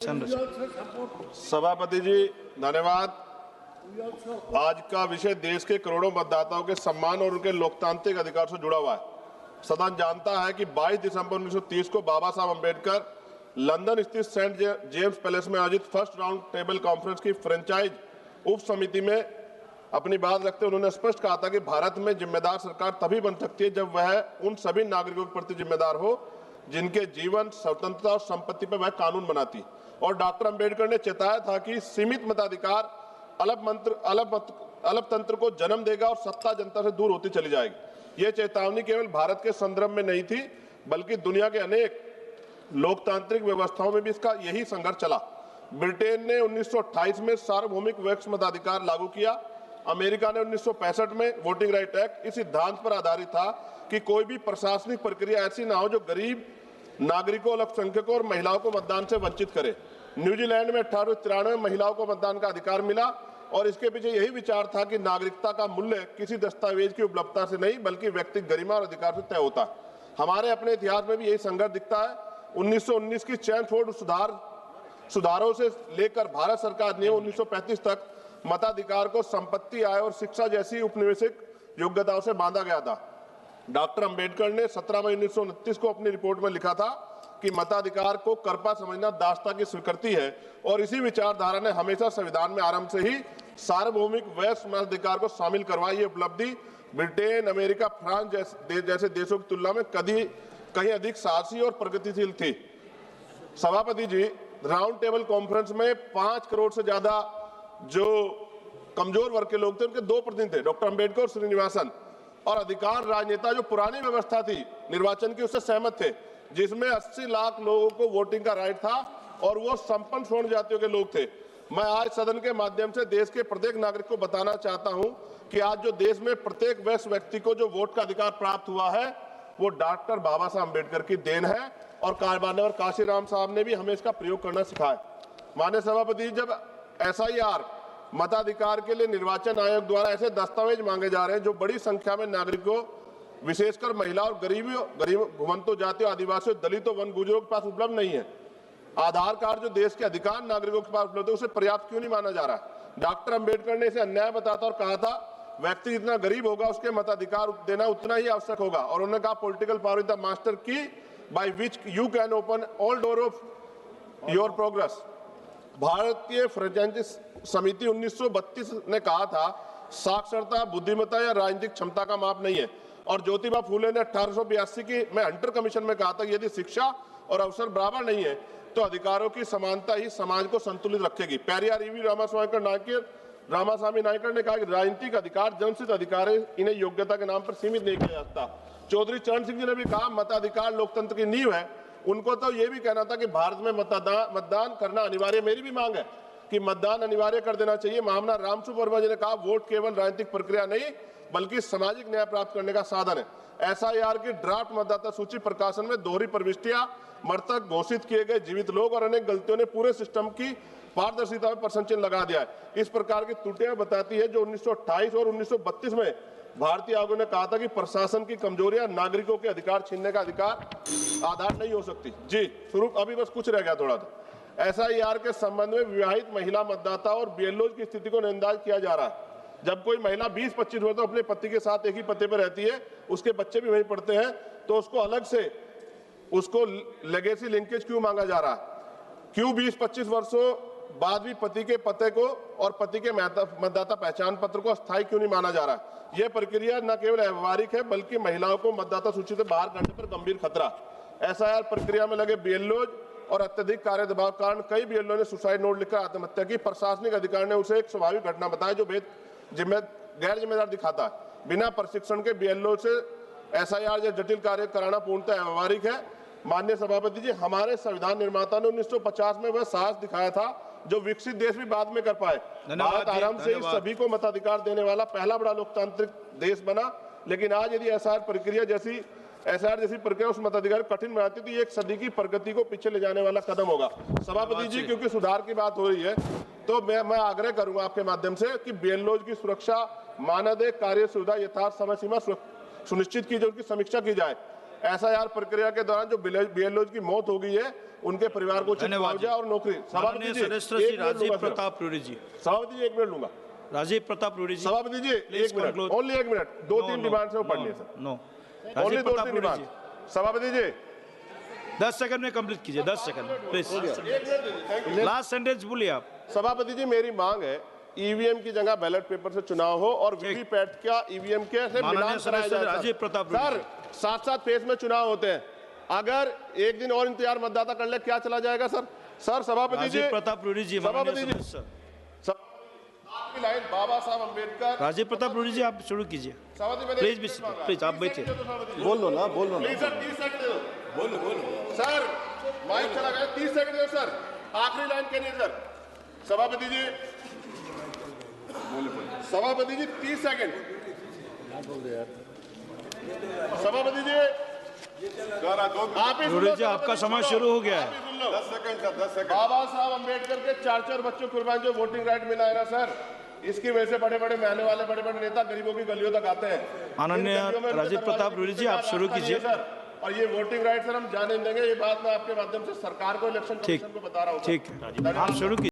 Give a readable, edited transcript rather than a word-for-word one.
सभापति जी धन्यवाद। आज का विषय देश के करोड़ों मतदाताओं के सम्मान और उनके लोकतांत्रिक अधिकार से जुड़ा हुआ है। सदन जानता है कि 22 दिसंबर 1930 को बाबा साहब अंबेडकर लंदन स्थित सेंट जेम्स पैलेस में आयोजित फर्स्ट राउंड टेबल कॉन्फ्रेंस की फ्रेंचाइज उप समिति में अपनी बात रखते हुए उन्होंने स्पष्ट कहा था कि भारत में जिम्मेदार सरकार तभी बन सकती है जब वह उन सभी नागरिकों के प्रति जिम्मेदार हो जिनके जीवन, स्वतंत्रता और संपत्ति पर वह कानून बनाती। और डॉक्टर अंबेडकर ने चेताया था कि सीमित मताधिकार अलपतंत्र को जन्म देगा और सत्ता जनता से दूर होती चली जाएगी। यह चेतावनी केवल भारत के संदर्भ में नहीं थी, बल्कि दुनिया के अनेक लोकतांत्रिक व्यवस्थाओं में भी इसका यही संघर्ष चला। ब्रिटेन ने 1928 में सार्वभौमिक वयस्क मताधिकार लागू किया। अमेरिका ने 1965 में वोटिंग राइट एक्ट इस सिद्धांत पर आधारित था कि कोई भी प्रशासनिक प्रक्रिया ऐसी ना हो जो गरीब नागरिकों, अल्पसंख्यकों और महिलाओं को मतदान से वंचित करे। न्यूजीलैंड में 1893 में महिलाओं को मतदान का अधिकार मिला और इसके पीछे यही विचार था कि नागरिकता का मूल्य किसी दस्तावेज की उपलब्धता से नहीं बल्कि व्यक्तिगत गरिमा और अधिकार से तय होता है। हमारे अपने इतिहास में भी यही संघर्ष दिखता है। 1919 की चैनफोर्ड सुधारों से लेकर भारत सरकार ने 1935 तक मताधिकार को संपत्ति, आय और शिक्षा जैसी उपनिवेशिक योग्यताओं से बांधा गया था। डॉक्टर अंबेडकर ने 17 मई 1929 को अपनी रिपोर्ट में लिखा था कि मताधिकार को कर्पा समझना दासता की स्वीकृति है और इसी विचारधारा ने हमेशा संविधान में आरंभ से ही सार्वभौमिक वयस्क मताधिकार को शामिल करवाई। ये उपलब्धि ब्रिटेन, अमेरिका, फ्रांस जैसे देशों की तुलना में कहीं अधिक साहसी और प्रगतिशील थी। सभापति जी, राउंड टेबल कॉन्फ्रेंस में 5 करोड़ से ज्यादा जो कमजोर वर्ग के लोग थे उनके 2 प्रतिनिधि थे, डॉक्टर अंबेडकर और श्रीनिवासन, और अधिकार राजनेता जो पुरानी व्यवस्था थी निर्वाचन की उससे सहमत थे, जिसमें 80 लाख लोगों को वोटिंग का राइट था और वो संपन्न स्वर्ण जातियों के लोग थे। मैं आज सदन के माध्यम से देश के प्रत्येक नागरिक को बताना चाहता हूं कि आज जो देश में प्रत्येक वयस्क व्यक्ति को जो वोट का अधिकार प्राप्त हुआ है वो डॉक्टर बाबा साहब अंबेडकर की देन है और माननीय काशीराम साहब ने भी हमें इसका प्रयोग करना सिखाया। माननीय सभापति, जब SIR मताधिकार के लिए निर्वाचन आयोग द्वारा ऐसे दस्तावेज मांगे जा रहे हैं जो बड़ी संख्या में नागरिकों, विशेषकर महिला और गरीब घुमंतों, जातियों, आदिवासियों, दलितों, वन गुजरों के पास उपलब्ध नहीं है। आधार कार्ड जो देश के अधिकांश नागरिकों के पास उपलब्ध है उसे पर्याप्त क्यों नहीं माना जा रहा है? डॉक्टर अंबेडकर ने इसे अन्याय बताता और कहा था व्यक्ति जितना गरीब होगा उसके मताधिकार देना उतना ही आवश्यक होगा। और उन्होंने कहा political power is the master key by which you can open all door of your progress. भारतीय फ्रेंचाइजी समिति 1932 ने कहा था साक्षरता, बुद्धिमत्ता या राजनीतिक क्षमता का माप नहीं है। और ज्योतिबा फूले ने 1882 की में हंटर कमीशन में कहा था कि यदि शिक्षा और अवसर बराबर नहीं है तो अधिकारों की समानता ही समाज को संतुलित रखेगी। पेरियार EV रामास्वामी नायकर ने कहा कि राजनीतिक अधिकार जन्मसिद्ध अधिकार है, इन्हें योग्यता के नाम पर सीमित नहीं किया जा सकता। चौधरी चरण सिंह जी ने भी कहा मताधिकार लोकतंत्र की नींव है। उनको तो ये भी कहना था कि भारत में मतदान करना अनिवार्य। मेरी भी मांग है कि मतदान अनिवार्य कर देना चाहिए। महामना रामसुब्रमण्यम वर्मा जी ने कहा वोट केवल राजनीतिक प्रक्रिया नहीं बल्कि सामाजिक न्याय प्राप्त करने का साधन है। SIR की ड्राफ्ट मतदाता सूची प्रकाशन में दोहरी प्रविष्टियां, मृतक घोषित किए गए जीवित लोग और अनेक गलतियों ने पूरे सिस्टम की पारदर्शिता में प्रश्न चिन्ह लगा दिया है। इस प्रकार की त्रुटियां बताती है जो 1928 और 1932 में भारतीय आयोग ने कहा था कि प्रशासन की कमजोरियां नागरिकों के अधिकार छीनने का आधार नहीं हो सकती। जी स्वरूप अभी बस कुछ रह गया थोड़ा सा। SIR के संबंध में विवाहित महिला मतदाता और BLOs की स्थिति को नजरअंदाज किया जा रहा है। जब कोई महिला 20-25 वर्ष अपने पति के साथ एक ही पते पर रहती है, उसके बच्चे भी वहीं पढ़ते हैं, तो उसको अलग से उसको लेगेसी लिंकेज क्यों मांगा जा रहा है? क्यों 20-25 वर्षों बाद भी पति के पते को और पति के मतदाता पहचान पत्र को अस्थायी क्यों नहीं माना जा रहा है? यह प्रक्रिया न केवल व्यवहारिक है बल्कि महिलाओं को मतदाता सूची से बाहर करने पर गंभीर खतरा। SIR प्रक्रिया में लगे BLOs और अत्यधिक कार्य दबाव के कारण कई BLO ने सुसाइड नोट लिखकर आत्महत्या की। प्रशासनिक अधिकारी ने उसे एक स्वाभाविक घटना बताया जो गैर जिम्मेदार दिखाता है। बिना प्रशिक्षण के BLO से SIR या जटिल कार्य कराना पूर्णतः व्यवहारिक है। माननीय सभापति जी, हमारे संविधान निर्माता ने 1950 में वह साहस दिखाया था जो विकसित देश भी बाद में कर पाए। भारत आरंभ से ही सभी को मताधिकार देने वाला पहला बड़ा लोकतांत्रिक देश बना, लेकिन आज यदि SIR जैसी प्रक्रिया उस मताधिकार कठिन बनाती तो ये एक सदी की प्रगति को पीछे ले जाने वाला कदम होगा। सभापति जी, क्योंकि सुधार की बात हो रही है तो मैं आग्रह करूंगा आपके माध्यम से कि BLOs की सुरक्षा, मानदेय, कार्य सुविधा यथार्थ समय सीमा सुनिश्चित की जाए, उनकी समीक्षा की जाए। एसआईआर प्रक्रिया के दौरान जो बीएलओ की मौत हो गई है उनके परिवार को उचित मुआवजा और नौकरी। माननीय सदस्य श्री राजीव प्रताप रूडी जी। सभापति जी 1 मिनट लूंगा। राजीव प्रताप रूडी जी। सभापति ji 1 minute, only 1 minute. 2-3 demand से वो पढ़नी है sir. No, only Rajiv Pratap 2-3 Rudy demand. जी। सभापति जी 10 सेकंड में कंप्लीट कीजिए, 10 सेकंड प्लीज। लास्ट सेंटेंस बोलिए आप। सभापति जी मेरी मांग है ईवीएम की जगह बैलेट पेपर से चुनाव हो और वीवीपैट का ईवीएम के से मिलान कराया जाए। राजीव प्रताप सर साथ फेज में चुनाव होते हैं, अगर एक दिन और इंतजार मतदाता कर ले क्या चला जाएगा सर? सर सभापति जी प्रताप रूडी जी। सभापति जी आपकी लाइन बाबा साहब अम्बेडकर। राजीव प्रताप रूडी जी आप शुरू कीजिए प्लीज, प्लीज आप बैठिए। बोल लो ना, बोल लो ना। प्लीज सर 30 सेकंड दे दो। बोलो सर, माइक चला गया। 30 सेकंड दो सर, आखिरी लाइन कहिए सर। सभापति जी 30 सेकंड। सभापति जी आप ही सुन लो। आपका समय शुरू हो गया है। 10 सेकंड सर, 10 सेकंड। बाबा साहब अम्बेडकर के 4 बच्चों कुर्बान जो वोटिंग राइट मिला है ना सर, इसकी वजह से बड़े बड़े महल वाले बड़े बड़े नेता गरीबों की गलियों तक आते हैं। माननीय राजीव प्रताप रूडी जी आप शुरू कीजिए सर। और ये वोटिंग राइट सर हम जाने देंगे, ये बात मैं आपके माध्यम से सरकार को, इलेक्शन कमीशन को बता रहा हूँ। ठीक है, आप शुरू कीजिए।